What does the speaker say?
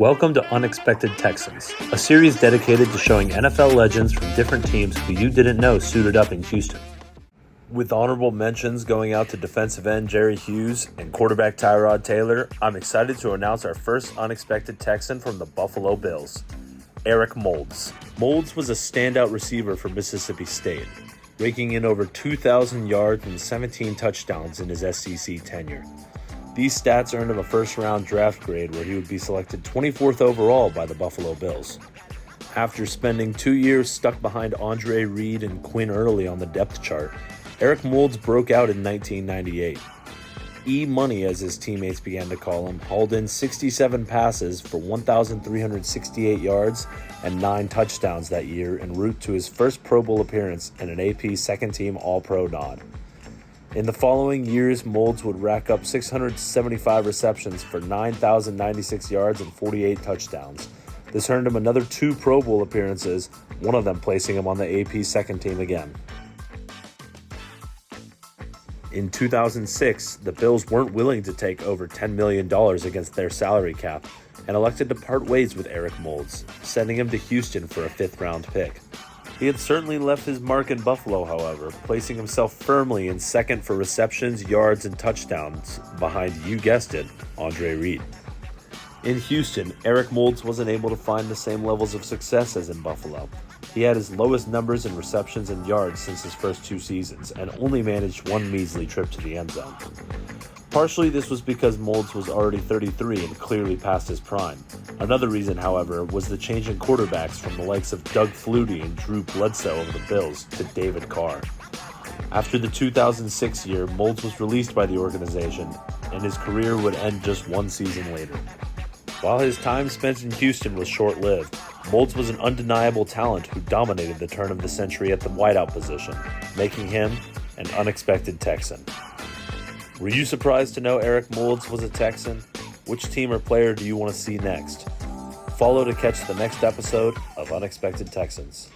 Welcome to Unexpected Texans, a series dedicated to showing NFL legends from different teams who you didn't know suited up in Houston. With honorable mentions going out to defensive end Jerry Hughes and quarterback Tyrod Taylor, I'm excited to announce our first Unexpected Texan from the Buffalo Bills, Eric Moulds. Moulds was a standout receiver for Mississippi State, raking in over 2,000 yards and 17 touchdowns in his SEC tenure. These stats earned him a first-round draft grade where he would be selected 24th overall by the Buffalo Bills. After spending 2 years stuck behind Andre Reed and Quinn Early on the depth chart, Eric Moulds broke out in 1998. E-Money, as his teammates began to call him, hauled in 67 passes for 1,368 yards and 9 touchdowns that year en route to his first Pro Bowl appearance and an AP second-team All-Pro nod. In the following years, Moulds would rack up 675 receptions for 9,096 yards and 48 touchdowns. This earned him another 2 Pro Bowl appearances, one of them placing him on the AP second team again. In 2006, the Bills weren't willing to take over $10 million against their salary cap and elected to part ways with Eric Moulds, sending him to Houston for a 5th-round pick. He had certainly left his mark in Buffalo, however, placing himself firmly in second for receptions, yards, and touchdowns behind, you guessed it, Andre Reed. In Houston, Eric Moulds wasn't able to find the same levels of success as in Buffalo. He had his lowest numbers in receptions and yards since his first 2 seasons and only managed 1 measly trip to the end zone. Partially, this was because Moulds was already 33 and clearly past his prime. Another reason, however, was the change in quarterbacks from the likes of Doug Flutie and Drew Bledsoe of the Bills to David Carr. After the 2006 year, Moulds was released by the organization, and his career would end just 1 season later. While his time spent in Houston was short-lived, Moulds was an undeniable talent who dominated the turn of the century at the wideout position, making him an unexpected Texan. Were you surprised to know Eric Moulds was a Texan? Which team or player do you want to see next? Follow to catch the next episode of Unexpected Texans.